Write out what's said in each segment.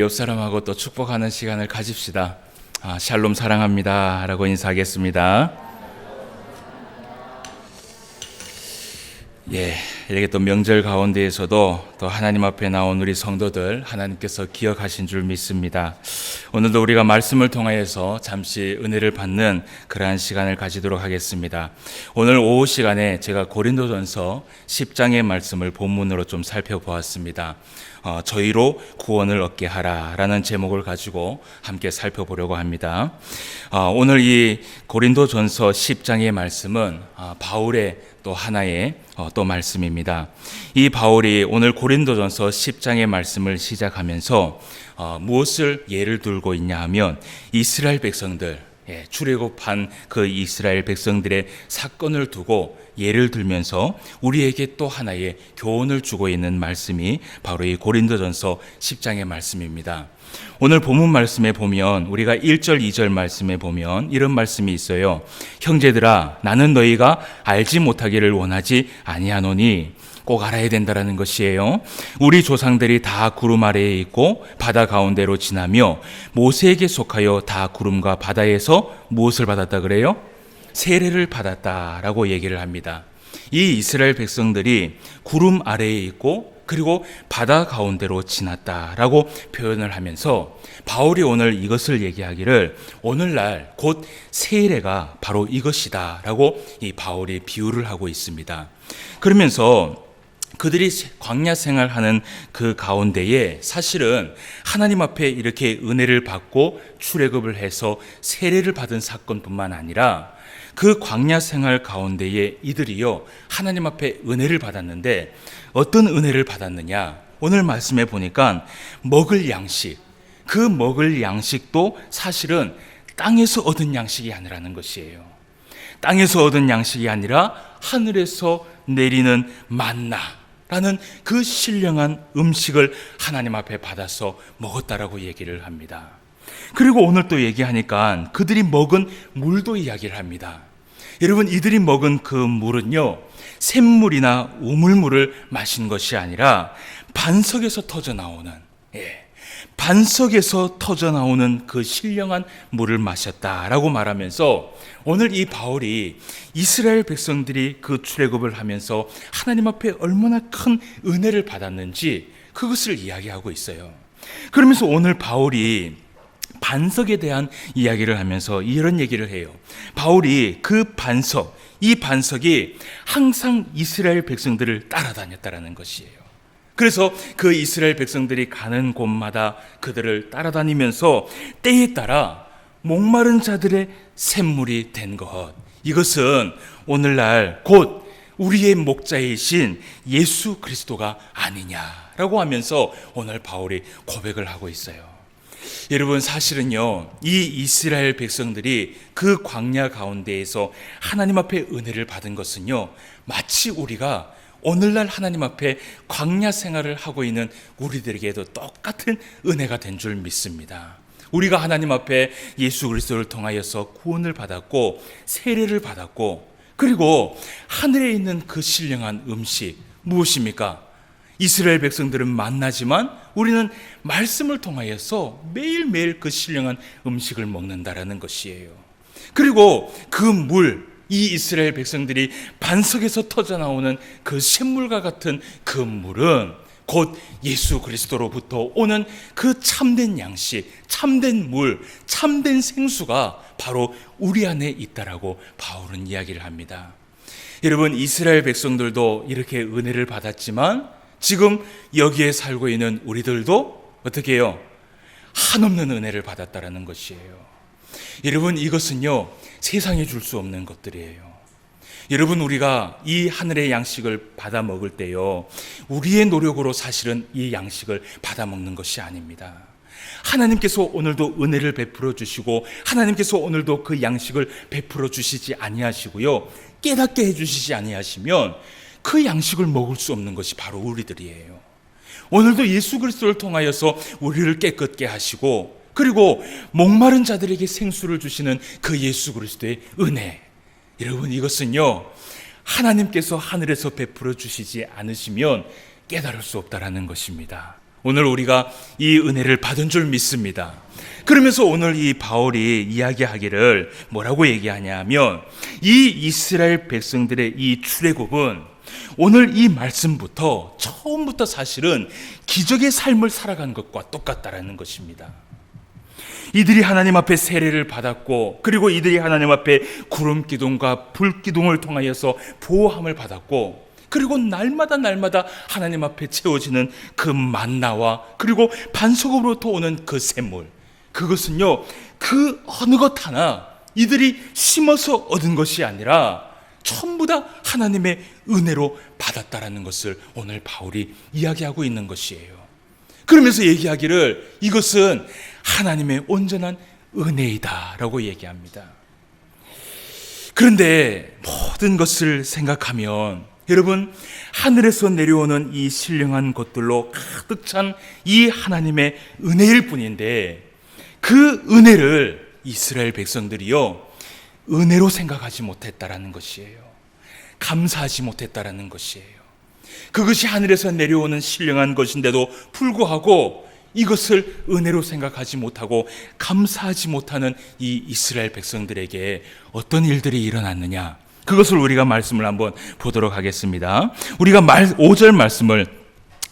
옆 사람하고 또 축복하는 시간을 가집시다. 샬롬 사랑합니다 라고 인사하겠습니다. 이렇게 또 명절 가운데에서도 또 하나님 앞에 나온 우리 성도들 하나님께서 기억하신 줄 믿습니다. 오늘도 우리가 말씀을 통하여서 잠시 은혜를 받는 그러한 시간을 가지도록 하겠습니다. 오늘 오후 시간에 제가 고린도전서 10장의 말씀을 본문으로 좀 살펴보았습니다. 저희로 구원을 얻게 하라라는 제목을 가지고 함께 살펴보려고 합니다. 오늘 이 고린도전서 10장의 말씀은 바울의 또 하나의 또 말씀입니다. 이 바울이 오늘 고린도전서 10장의 말씀을 시작하면서 무엇을 예를 들고 있냐 하면 이스라엘 백성들, 출애굽한 그 이스라엘 백성들의 사건을 두고 예를 들면서 우리에게 또 하나의 교훈을 주고 있는 말씀이 바로 이 고린도전서 10장의 말씀입니다. 오늘 본문 말씀에 보면 우리가 1절 2절 말씀에 보면 이런 말씀이 있어요. 형제들아, 나는 너희가 알지 못하기를 원하지 아니하노니, 꼭 알아야 된다라는 것이에요. 우리 조상들이 다 구름 아래에 있고 바다 가운데로 지나며 모세에게 속하여 다 구름과 바다에서 무엇을 받았다 그래요? 세례를 받았다라고 얘기를 합니다. 이 이스라엘 백성들이 구름 아래에 있고 그리고 바다 가운데로 지났다라고 표현을 하면서 바울이 오늘 이것을 얘기하기를 오늘날 곧 세례가 바로 이것이다라고 이 바울이 비유를 하고 있습니다. 그러면서 그들이 광야 생활하는 그 가운데에 사실은 하나님 앞에 이렇게 은혜를 받고 출애굽을 해서 세례를 받은 사건뿐만 아니라 그 광야 생활 가운데에 이들이요 하나님 앞에 은혜를 받았는데 어떤 은혜를 받았느냐? 오늘 말씀에 보니까 먹을 양식, 그 먹을 양식도 사실은 땅에서 얻은 양식이 아니라는 것이에요. 땅에서 얻은 양식이 아니라 하늘에서 내리는 만나라는 그 신령한 음식을 하나님 앞에 받아서 먹었다라고 얘기를 합니다. 그리고 오늘 또 얘기하니까 그들이 먹은 물도 이야기를 합니다. 여러분, 이들이 먹은 그 물은요 샘물이나 우물물을 마신 것이 아니라 반석에서 터져나오는 반석에서 터져나오는 그 신령한 물을 마셨다라고 말하면서 오늘 이 바울이 이스라엘 백성들이 그 출애굽을 하면서 하나님 앞에 얼마나 큰 은혜를 받았는지 그것을 이야기하고 있어요. 그러면서 오늘 바울이 반석에 대한 이야기를 하면서 이런 얘기를 해요. 바울이 그 반석, 이 반석이 항상 이스라엘 백성들을 따라다녔다라는 것이에요. 그래서 그 이스라엘 백성들이 가는 곳마다 그들을 따라다니면서 때에 따라 목마른 자들의 샘물이 된 것, 이것은 오늘날 곧 우리의 목자이신 예수 그리스도가 아니냐라고 하면서 오늘 바울이 고백을 하고 있어요. 여러분, 사실은요 이 이스라엘 백성들이 그 광야 가운데에서 하나님 앞에 은혜를 받은 것은요 마치 우리가 오늘날 하나님 앞에 광야 생활을 하고 있는 우리들에게도 똑같은 은혜가 된 줄 믿습니다. 우리가 하나님 앞에 예수 그리스도를 통하여서 구원을 받았고 세례를 받았고 그리고 하늘에 있는 그 신령한 음식 무엇입니까? 이스라엘 백성들은 만나지만 우리는 말씀을 통하여서 매일매일 그 신령한 음식을 먹는다라는 것이에요. 그리고 그 물, 이 이스라엘 백성들이 반석에서 터져나오는 그 샘물과 같은 그 물은 곧 예수 그리스도로부터 오는 그 참된 양식, 참된 물, 참된 생수가 바로 우리 안에 있다라고 바울은 이야기를 합니다. 여러분, 이스라엘 백성들도 이렇게 은혜를 받았지만 지금 여기에 살고 있는 우리들도 어떻게 해요? 한없는 은혜를 받았다라는 것이에요. 여러분, 이것은요 세상에 줄 수 없는 것들이에요. 여러분, 우리가 이 하늘의 양식을 받아 먹을 때요 우리의 노력으로 사실은 이 양식을 받아 먹는 것이 아닙니다. 하나님께서 오늘도 은혜를 베풀어 주시고 하나님께서 오늘도 그 양식을 베풀어 주시지 아니하시고요 깨닫게 해주시지 아니하시면 그 양식을 먹을 수 없는 것이 바로 우리들이에요. 오늘도 예수 그리스도를 통하여서 우리를 깨끗게 하시고 그리고 목마른 자들에게 생수를 주시는 그 예수 그리스도의 은혜, 여러분 이것은요 하나님께서 하늘에서 베풀어 주시지 않으시면 깨달을 수 없다라는 것입니다. 오늘 우리가 이 은혜를 받은 줄 믿습니다. 그러면서 오늘 이 바울이 이야기하기를 뭐라고 얘기하냐면 이 이스라엘 백성들의 이 출애굽은 오늘 이 말씀부터 처음부터 사실은 기적의 삶을 살아간 것과 똑같다라는 것입니다. 이들이 하나님 앞에 세례를 받았고, 그리고 이들이 하나님 앞에 구름 기둥과 불 기둥을 통하여서 보호함을 받았고, 그리고 날마다 하나님 앞에 채워지는 그 만나와 그리고 반석으로부터 오는 그 샘물, 그것은요 그 어느 것 하나 이들이 심어서 얻은 것이 아니라 전부 다 하나님의 은혜로 받았다라는 것을 오늘 바울이 이야기하고 있는 것이에요. 그러면서 얘기하기를 이것은 하나님의 온전한 은혜이다라고 얘기합니다. 그런데 모든 것을 생각하면 여러분, 하늘에서 내려오는 이 신령한 것들로 가득 찬 이 하나님의 은혜일 뿐인데, 그 은혜를 이스라엘 백성들이요 은혜로 생각하지 못했다라는 것이에요. 감사하지 못했다라는 것이에요. 그것이 하늘에서 내려오는 신령한 것인데도 불구하고 이것을 은혜로 생각하지 못하고 감사하지 못하는 이 이스라엘 백성들에게 어떤 일들이 일어났느냐, 그것을 우리가 말씀을 한번 보도록 하겠습니다. 우리가 5절 말씀을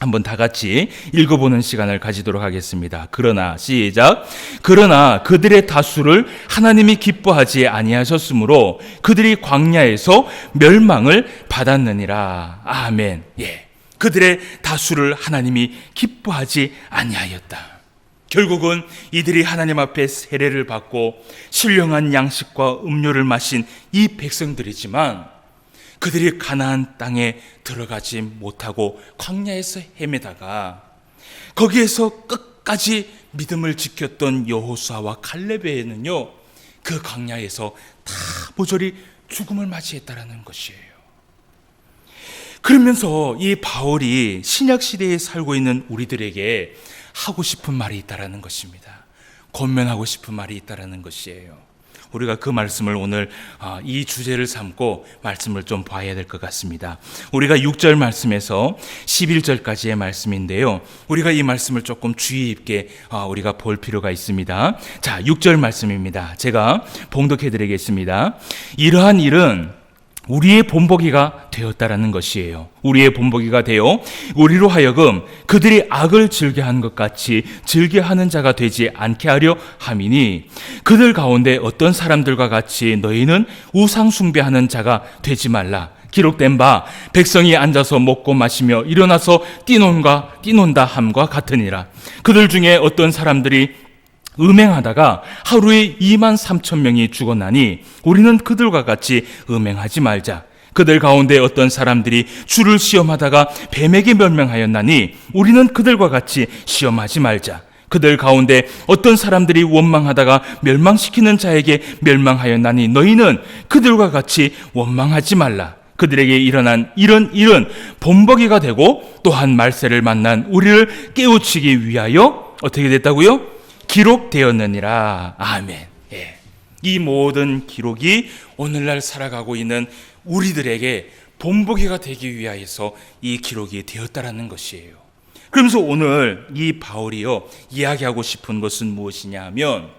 한번 다 같이 읽어보는 시간을 가지도록 하겠습니다. 그러나 시작. 그러나 그들의 다수를 하나님이 기뻐하지 아니하셨으므로 그들이 광야에서 멸망을 받았느니라. 아멘. 예. 그들의 다수를 하나님이 기뻐하지 아니하였다. 결국은 이들이 하나님 앞에 세례를 받고 신령한 양식과 음료를 마신 이 백성들이지만 그들이 가나안 땅에 들어가지 못하고 광야에서 헤매다가 거기에서 끝까지 믿음을 지켰던 여호수아와 갈렙에는요 그 광야에서 다 모조리 죽음을 맞이했다라는 것이에요. 그러면서 이 바울이 신약 시대에 살고 있는 우리들에게 하고 싶은 말이 있다라는 것입니다. 권면하고 싶은 말이 있다라는 것이에요. 우리가 그 말씀을 오늘 이 주제를 삼고 말씀을 좀 봐야 될 것 같습니다. 우리가 6절 말씀에서 11절까지의 말씀인데요, 우리가 이 말씀을 조금 주의 깊게 우리가 볼 필요가 있습니다. 자, 6절 말씀입니다. 제가 봉독해 드리겠습니다. 이러한 일은 우리의 본보기가 되었다라는 것이에요. 우리의 본보기가 되어 우리로 하여금 그들이 악을 즐겨하는 것 같이 즐겨하는 자가 되지 않게 하려 함이니, 그들 가운데 어떤 사람들과 같이 너희는 우상 숭배하는 자가 되지 말라. 기록된 바 백성이 앉아서 먹고 마시며 일어나서 뛰논다 함과 같으니라. 그들 중에 어떤 사람들이 음행하다가 하루에 23,000명이 죽었나니 우리는 그들과 같이 음행하지 말자. 그들 가운데 어떤 사람들이 주를 시험하다가 뱀에게 멸망하였나니 우리는 그들과 같이 시험하지 말자. 그들 가운데 어떤 사람들이 원망하다가 멸망시키는 자에게 멸망하였나니 너희는 그들과 같이 원망하지 말라. 그들에게 일어난 이런 일은 본보기가 되고 또한 말세를 만난 우리를 깨우치기 위하여 어떻게 됐다고요? 기록되었느니라. 아멘. 예. 이 모든 기록이 오늘날 살아가고 있는 우리들에게 본보기가 되기 위하여서 이 기록이 되었다라는 것이에요. 그러면서 오늘 이 바울이요 이야기하고 싶은 것은 무엇이냐 하면,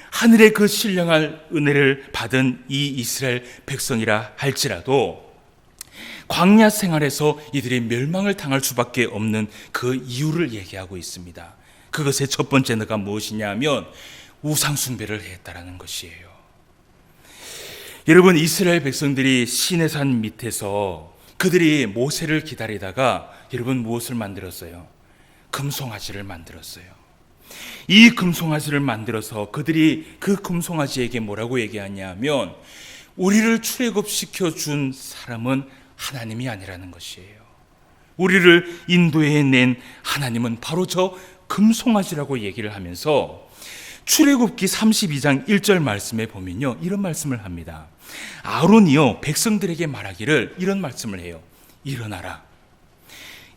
하늘의 그 신령한 은혜를 받은 이 이스라엘 백성이라 할지라도 광야 생활에서 이들이 멸망을 당할 수밖에 없는 그 이유를 얘기하고 있습니다. 그것의 첫 번째가 무엇이냐 하면 우상 숭배를 했다라는 것이에요. 여러분, 이스라엘 백성들이 시내산 밑에서 그들이 모세를 기다리다가 여러분 무엇을 만들었어요? 금송아지를 만들었어요. 이 금송아지를 만들어서 그들이 그 금송아지에게 뭐라고 얘기하냐 하면 우리를 출애굽시켜 준 사람은 하나님이 아니라는 것이에요. 우리를 인도해낸 하나님은 바로 저 금송아지라고 얘기를 하면서 출애굽기 32장 1절 말씀에 보면요 이런 말씀을 합니다. 아론이요 백성들에게 말하기를 이런 말씀을 해요. 일어나라.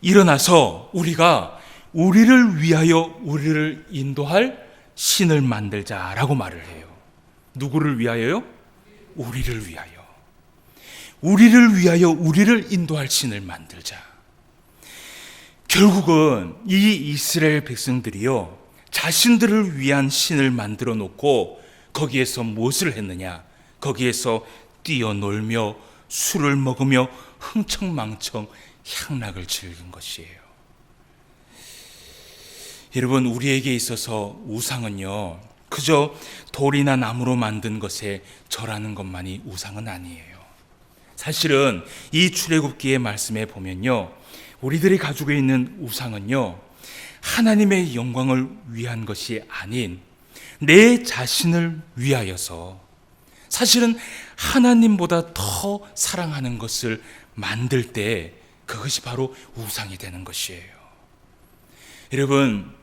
일어나서 우리가 우리를 위하여 우리를 인도할 신을 만들자라고 말을 해요. 누구를 위하여요? 우리를 위하여. 우리를 위하여 우리를 인도할 신을 만들자. 결국은 이 이스라엘 백성들이요, 자신들을 위한 신을 만들어 놓고 거기에서 무엇을 했느냐? 거기에서 뛰어놀며 술을 먹으며 흥청망청 향락을 즐긴 것이에요. 여러분, 우리에게 있어서 우상은요, 그저 돌이나 나무로 만든 것에 절하는 것만이 우상은 아니에요. 사실은 이 출애굽기의 말씀에 보면요, 우리들이 가지고 있는 우상은요, 하나님의 영광을 위한 것이 아닌 내 자신을 위하여서, 사실은 하나님보다 더 사랑하는 것을 만들 때 그것이 바로 우상이 되는 것이에요. 여러분,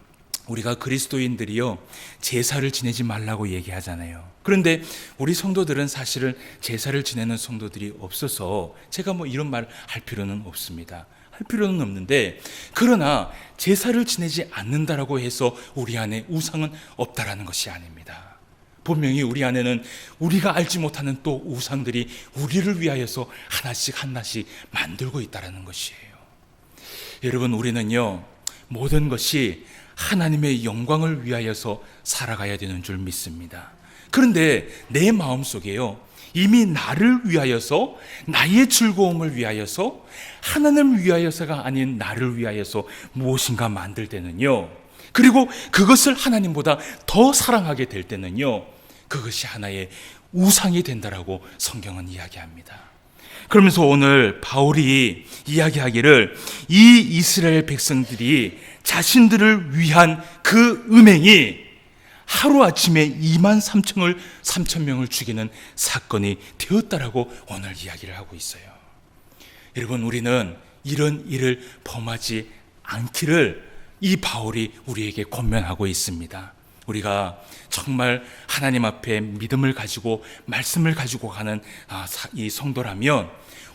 우리가 그리스도인들이요, 제사를 지내지 말라고 얘기하잖아요. 그런데 우리 성도들은 사실은 제사를 지내는 성도들이 없어서 제가 이런 말 할 필요는 없습니다. 할 필요는 없는데, 그러나 제사를 지내지 않는다라고 해서 우리 안에 우상은 없다라는 것이 아닙니다. 분명히 우리 안에는 우리가 알지 못하는 또 우상들이 우리를 위하여서 하나씩 하나씩 만들고 있다라는 것이에요. 여러분, 우리는요, 모든 것이 하나님의 영광을 위하여서 살아가야 되는 줄 믿습니다. 그런데 내 마음속에요, 이미 나를 위하여서, 나의 즐거움을 위하여서, 하나님을 위하여서가 아닌 나를 위하여서 무엇인가 만들 때는요, 그리고 그것을 하나님보다 더 사랑하게 될 때는요, 그것이 하나의 우상이 된다라고 성경은 이야기합니다. 그러면서 오늘 바울이 이야기하기를, 이 이스라엘 백성들이 자신들을 위한 그 음행이 하루아침에 23,000명을 죽이는 사건이 되었다라고 오늘 이야기를 하고 있어요. 여러분, 우리는 이런 일을 범하지 않기를 이 바울이 우리에게 권면하고 있습니다. 우리가 정말 하나님 앞에 믿음을 가지고 말씀을 가지고 가는 이 성도라면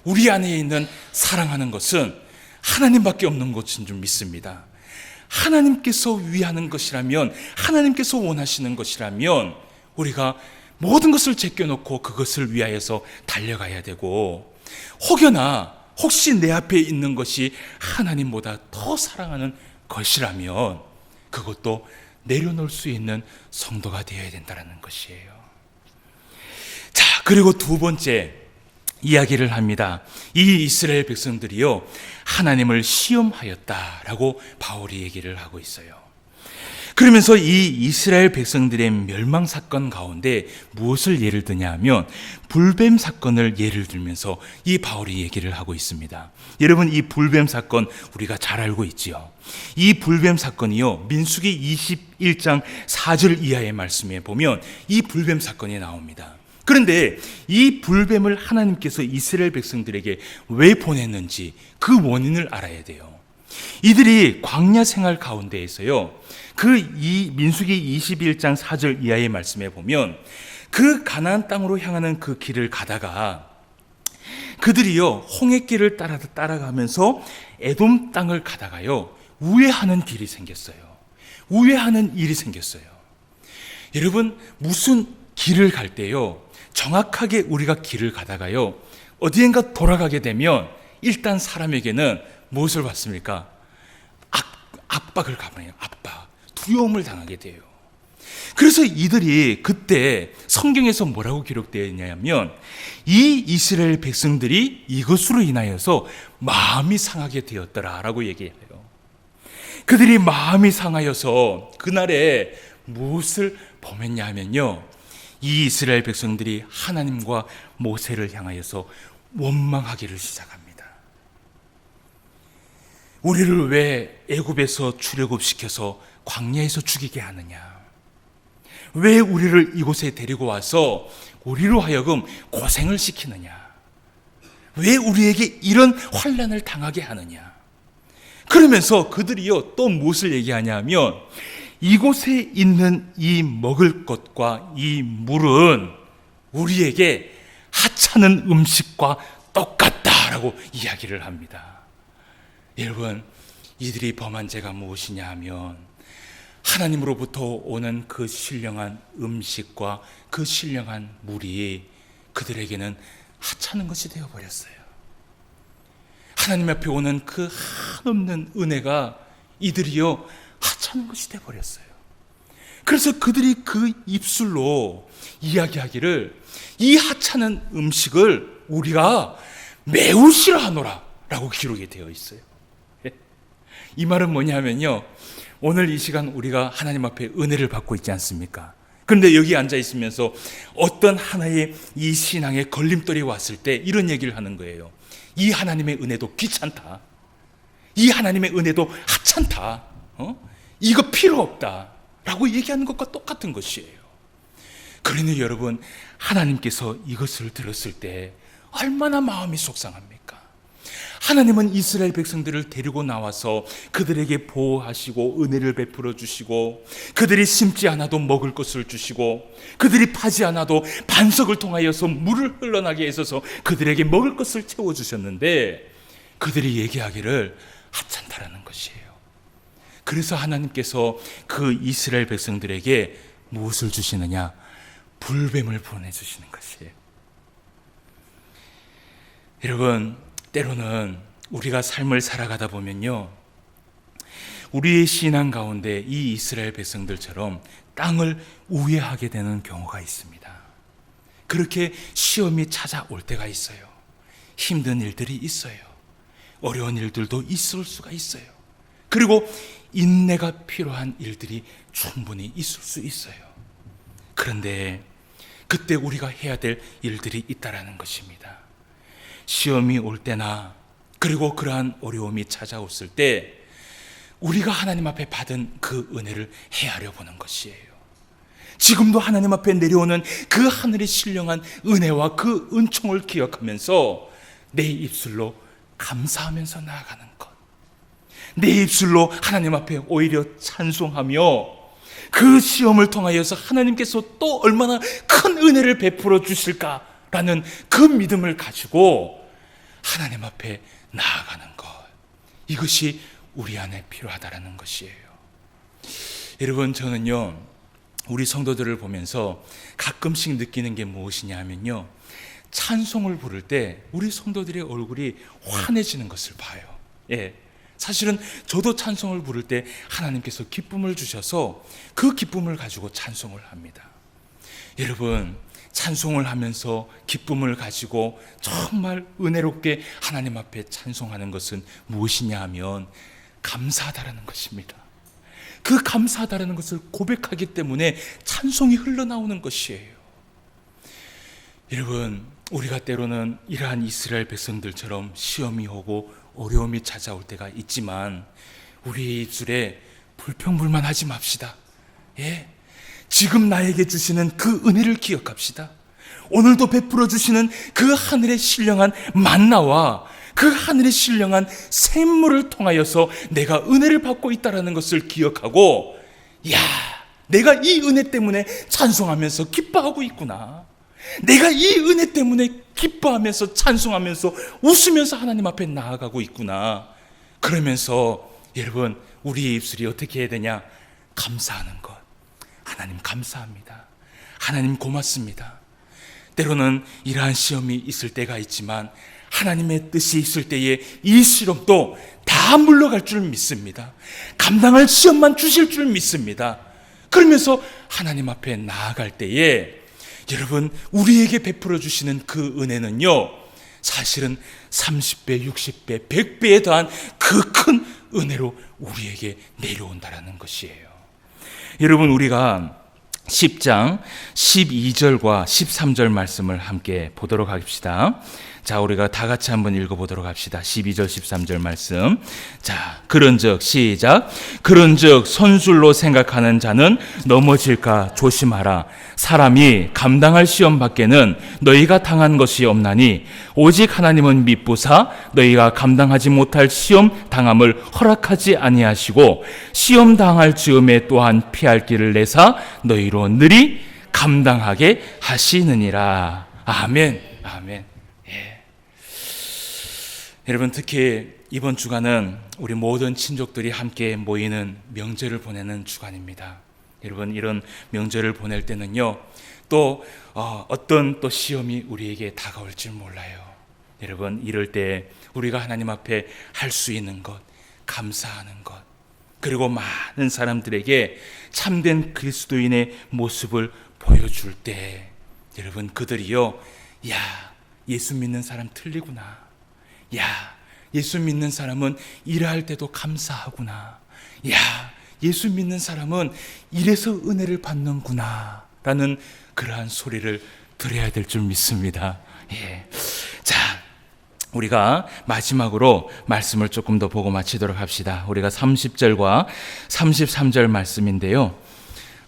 우리 안에 있는 사랑하는 것은 하나님밖에 없는 것인 줄 믿습니다. 하나님께서 위하는 것이라면, 하나님께서 원하시는 것이라면 우리가 모든 것을 제껴놓고 그것을 위하여서 달려가야 되고, 혹여나 혹시 내 앞에 있는 것이 하나님보다 더 사랑하는 것이라면 그것도 내려놓을 수 있는 성도가 되어야 된다는 것이에요. 자, 그리고 두 번째 이야기를 합니다. 이 이스라엘 백성들이요, 하나님을 시험하였다라고 바울이 얘기를 하고 있어요. 그러면서 이 이스라엘 백성들의 멸망 사건 가운데 무엇을 예를 드냐 하면 불뱀 사건을 예를 들면서 이 바울이 얘기를 하고 있습니다. 여러분, 이 불뱀 사건 우리가 잘 알고 있지요. 이 불뱀 사건이요, 민수기 21장 4절 이하의 말씀에 보면 이 불뱀 사건이 나옵니다. 그런데 이 불뱀을 하나님께서 이스라엘 백성들에게 왜 보냈는지 그 원인을 알아야 돼요. 이들이 광야 생활 가운데에서요, 이 민수기 21장 4절 이하의 말씀에 보면 그 가나안 땅으로 향하는 그 길을 가다가 그들이요, 홍해길을 따라가면서 에돔 땅을 가다가요, 우회하는 길이 생겼어요. 우회하는 일이 생겼어요. 여러분, 무슨 길을 갈 때요, 정확하게 우리가 길을 가다가요, 어디엔가 돌아가게 되면 일단 사람에게는 무엇을 받습니까? 압박을 가봐요. 압박, 두려움을 당하게 돼요. 그래서 이들이 그때 성경에서 뭐라고 기록되어 있냐면, 이 이스라엘 백성들이 이것으로 인하여서 마음이 상하게 되었더라라고 얘기해요. 그들이 마음이 상하여서 그날에 무엇을 범했냐 하면요, 이 이스라엘 백성들이 하나님과 모세를 향하여서 원망하기를 시작합니다. 우리를 왜 애굽에서 출애굽시켜서 광야에서 죽이게 하느냐? 왜 우리를 이곳에 데리고 와서 우리로 하여금 고생을 시키느냐? 왜 우리에게 이런 환난을 당하게 하느냐? 그러면서 그들이요, 또 무엇을 얘기하냐 하면, 이곳에 있는 이 먹을 것과 이 물은 우리에게 하찮은 음식과 똑같다라고 이야기를 합니다. 여러분, 이들이 범한 죄가 무엇이냐 하면 하나님으로부터 오는 그 신령한 음식과 그 신령한 물이 그들에게는 하찮은 것이 되어버렸어요. 하나님 앞에 오는 그 한없는 은혜가 이들이요 하찮은 것이 되어버렸어요. 그래서 그들이 그 입술로 이야기하기를 이 하찮은 음식을 우리가 매우 싫어하노라 라고 기록이 되어 있어요. 이 말은 뭐냐면요, 오늘 이 시간 우리가 하나님 앞에 은혜를 받고 있지 않습니까? 그런데 여기 앉아 있으면서 어떤 하나의 이 신앙의 걸림돌이 왔을 때 이런 얘기를 하는 거예요. 이 하나님의 은혜도 귀찮다. 이 하나님의 은혜도 하찮다. 이거 필요 없다 라고 얘기하는 것과 똑같은 것이에요. 그러니 여러분, 하나님께서 이것을 들었을 때 얼마나 마음이 속상합니까? 하나님은 이스라엘 백성들을 데리고 나와서 그들에게 보호하시고 은혜를 베풀어 주시고, 그들이 심지 않아도 먹을 것을 주시고, 그들이 파지 않아도 반석을 통하여서 물을 흘러나게 해서 그들에게 먹을 것을 채워주셨는데 그들이 얘기하기를 하찮다라는 것이에요. 그래서 하나님께서 그 이스라엘 백성들에게 무엇을 주시느냐? 불뱀을 보내주시는 것이에요. 여러분, 때로는 우리가 삶을 살아가다 보면요, 우리의 신앙 가운데 이 이스라엘 백성들처럼 땅을 우회하게 되는 경우가 있습니다. 그렇게 시험이 찾아올 때가 있어요. 힘든 일들이 있어요. 어려운 일들도 있을 수가 있어요. 그리고 인내가 필요한 일들이 충분히 있을 수 있어요. 그런데 그때 우리가 해야 될 일들이 있다라는 것입니다. 시험이 올 때나, 그리고 그러한 어려움이 찾아왔을 때 우리가 하나님 앞에 받은 그 은혜를 헤아려 보는 것이에요. 지금도 하나님 앞에 내려오는 그 하늘의 신령한 은혜와 그 은총을 기억하면서 내 입술로 감사하면서 나아가는 것, 내 입술로 하나님 앞에 오히려 찬송하며 그 시험을 통하여서 하나님께서 또 얼마나 큰 은혜를 베풀어 주실까라는 그 믿음을 가지고 하나님 앞에 나아가는 것, 이것이 우리 안에 필요하다라는 것이에요. 여러분, 저는요, 우리 성도들을 보면서 가끔씩 느끼는 게 무엇이냐 하면요, 찬송을 부를 때 우리 성도들의 얼굴이 환해지는 것을 봐요. 사실은 저도 찬송을 부를 때 하나님께서 기쁨을 주셔서 그 기쁨을 가지고 찬송을 합니다. 여러분, 찬송을 하면서 기쁨을 가지고 정말 은혜롭게 하나님 앞에 찬송하는 것은 무엇이냐 하면 감사하다라는 것입니다. 그 감사하다라는 것을 고백하기 때문에 찬송이 흘러나오는 것이에요. 여러분, 우리가 때로는 이러한 이스라엘 백성들처럼 시험이 오고 어려움이 찾아올 때가 있지만 우리의 입술에 불평불만하지 맙시다. 지금 나에게 주시는 그 은혜를 기억합시다. 오늘도 베풀어 주시는 그 하늘의 신령한 만나와 그 하늘의 신령한 샘물을 통하여서 내가 은혜를 받고 있다는 것을 기억하고, 내가 이 은혜 때문에 찬송하면서 기뻐하고 있구나, 내가 이 은혜 때문에 기뻐하면서 찬송하면서 웃으면서 하나님 앞에 나아가고 있구나. 그러면서 여러분, 우리의 입술이 어떻게 해야 되냐? 감사하는 것. 하나님 감사합니다. 하나님 고맙습니다. 때로는 이러한 시험이 있을 때가 있지만 하나님의 뜻이 있을 때에 이 시험도 다 물러갈 줄 믿습니다. 감당할 시험만 주실 줄 믿습니다. 그러면서 하나님 앞에 나아갈 때에 여러분, 우리에게 베풀어 주시는 그 은혜는요, 사실은 30배, 60배, 100배에 더한 그 큰 은혜로 우리에게 내려온다라는 것이에요. 여러분, 우리가 10장 12절과 13절 말씀을 함께 보도록 합시다. 자, 우리가 다 같이 한번 읽어보도록 합시다. 12절 13절 말씀. 자, 그런즉 시작. 그런즉 선술로 생각하는 자는 넘어질까 조심하라. 사람이 감당할 시험 밖에는 너희가 당한 것이 없나니 오직 하나님은 미쁘사 너희가 감당하지 못할 시험 당함을 허락하지 아니하시고 시험 당할 즈음에 또한 피할 길을 내사 너희로 늘이 감당하게 하시느니라. 아멘. 아멘. 여러분, 특히 이번 주간은 우리 모든 친족들이 함께 모이는 명절을 보내는 주간입니다. 여러분, 이런 명절을 보낼 때는요, 또 어떤 또 시험이 우리에게 다가올 줄 몰라요. 여러분, 이럴 때 우리가 하나님 앞에 할 수 있는 것, 감사하는 것, 그리고 많은 사람들에게 참된 그리스도인의 모습을 보여줄 때, 여러분, 그들이요, 야, 예수 믿는 사람 틀리구나. 야, 예수 믿는 사람은 일할 때도 감사하구나. 야, 예수 믿는 사람은 이래서 은혜를 받는구나 라는 그러한 소리를 들어야 될 줄 믿습니다. 예. 자, 우리가 마지막으로 말씀을 조금 더 보고 마치도록 합시다. 우리가 30절과 33절 말씀인데요,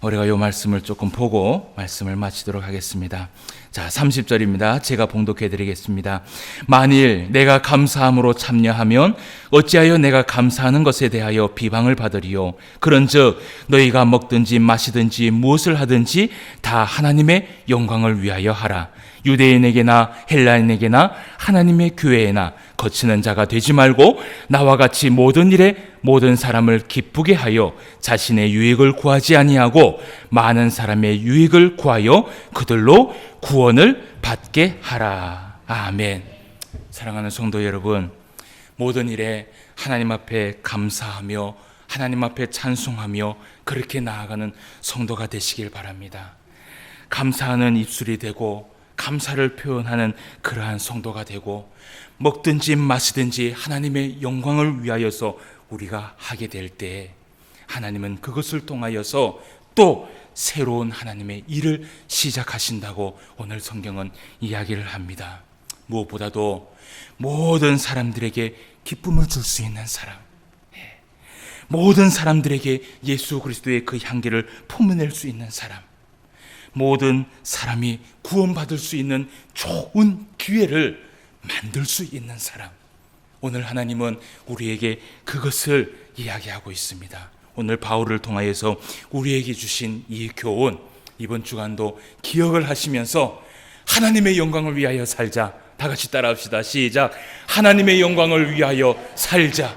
우리가 이 말씀을 조금 보고 말씀을 마치도록 하겠습니다. 자, 30절입니다. 제가 봉독해 드리겠습니다. 만일 내가 감사함으로 참여하면 어찌하여 내가 감사하는 것에 대하여 비방을 받으리요. 그런즉 너희가 먹든지 마시든지 무엇을 하든지 다 하나님의 영광을 위하여 하라. 유대인에게나 헬라인에게나 하나님의 교회에나 거치는 자가 되지 말고 나와 같이 모든 일에 모든 사람을 기쁘게 하여 자신의 유익을 구하지 아니하고 많은 사람의 유익을 구하여 그들로 구원을 받게 하라. 아멘. 사랑하는 성도 여러분, 모든 일에 하나님 앞에 감사하며 하나님 앞에 찬송하며 그렇게 나아가는 성도가 되시길 바랍니다. 감사하는 입술이 되고 감사를 표현하는 그러한 성도가 되고, 먹든지 마시든지 하나님의 영광을 위하여서 우리가 하게 될 때 하나님은 그것을 통하여서 또 새로운 하나님의 일을 시작하신다고 오늘 성경은 이야기를 합니다. 무엇보다도 모든 사람들에게 기쁨을 줄 수 있는 사람, 모든 사람들에게 예수 그리스도의 그 향기를 품어낼 수 있는 사람, 모든 사람이 구원받을 수 있는 좋은 기회를 만들 수 있는 사람, 오늘 하나님은 우리에게 그것을 이야기하고 있습니다. 오늘 바울을 통하여서 우리에게 주신 이 교훈, 이번 주간도 기억을 하시면서 하나님의 영광을 위하여 살자. 다 같이 따라합시다. 시작. 하나님의 영광을 위하여 살자.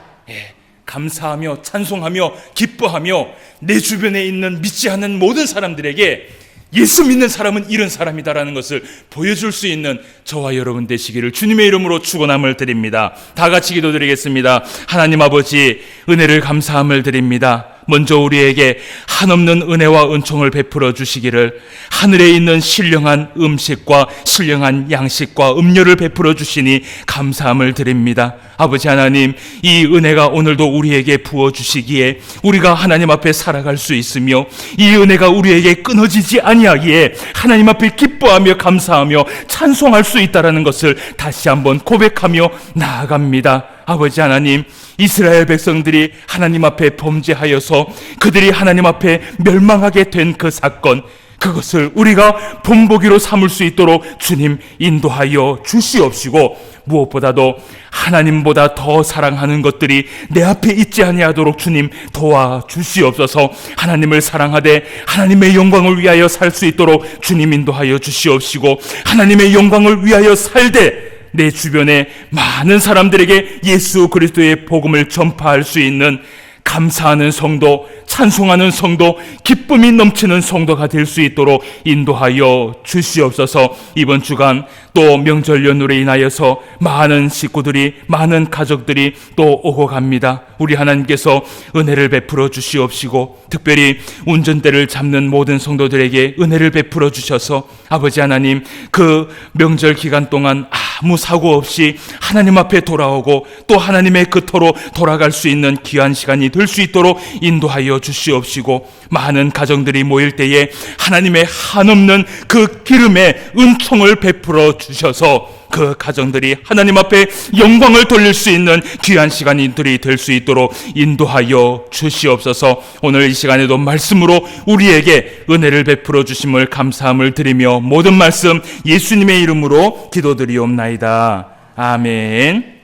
감사하며 찬송하며 기뻐하며 내 주변에 있는 믿지 않는 모든 사람들에게 예수 믿는 사람은 이런 사람이다라는 것을 보여줄 수 있는 저와 여러분 되시기를 주님의 이름으로 축원함을 드립니다. 다 같이 기도드리겠습니다. 하나님 아버지, 은혜를 감사함을 드립니다. 먼저 우리에게 한없는 은혜와 은총을 베풀어 주시기를, 하늘에 있는 신령한 음식과 신령한 양식과 음료를 베풀어 주시니 감사함을 드립니다. 아버지 하나님, 이 은혜가 오늘도 우리에게 부어 주시기에 우리가 하나님 앞에 살아갈 수 있으며, 이 은혜가 우리에게 끊어지지 아니하기에 하나님 앞에 기뻐하며 감사하며 찬송할 수 있다라는 것을 다시 한번 고백하며 나아갑니다. 아버지 하나님, 이스라엘 백성들이 하나님 앞에 범죄하여서 그들이 하나님 앞에 멸망하게 된 그 사건, 그것을 우리가 본보기로 삼을 수 있도록 주님 인도하여 주시옵시고, 무엇보다도 하나님보다 더 사랑하는 것들이 내 앞에 있지 아니하도록 주님 도와주시옵소서. 하나님을 사랑하되 하나님의 영광을 위하여 살 수 있도록 주님 인도하여 주시옵시고, 하나님의 영광을 위하여 살되 내 주변에 많은 사람들에게 예수 그리스도의 복음을 전파할 수 있는 감사하는 성도, 찬송하는 성도, 기쁨이 넘치는 성도가 될 수 있도록 인도하여 주시옵소서. 이번 주간 또 명절 연휴로 인하여서 많은 식구들이, 많은 가족들이 또 오고 갑니다. 우리 하나님께서 은혜를 베풀어 주시옵시고, 특별히 운전대를 잡는 모든 성도들에게 은혜를 베풀어 주셔서 아버지 하나님, 그 명절 기간 동안 아무 사고 없이 하나님 앞에 돌아오고 또 하나님의 그 터로 돌아갈 수 있는 귀한 시간이 될 수 있도록 인도하여 주시옵시고, 많은 가정들이 모일 때에 하나님의 한없는 그 기름의 은총을 베풀어 주셔서 그 가정들이 하나님 앞에 영광을 돌릴 수 있는 귀한 시간들이 될 수 있도록 인도하여 주시옵소서. 오늘 이 시간에도 말씀으로 우리에게 은혜를 베풀어 주심을 감사함을 드리며 모든 말씀 예수님의 이름으로 기도드리옵나이다. 아멘.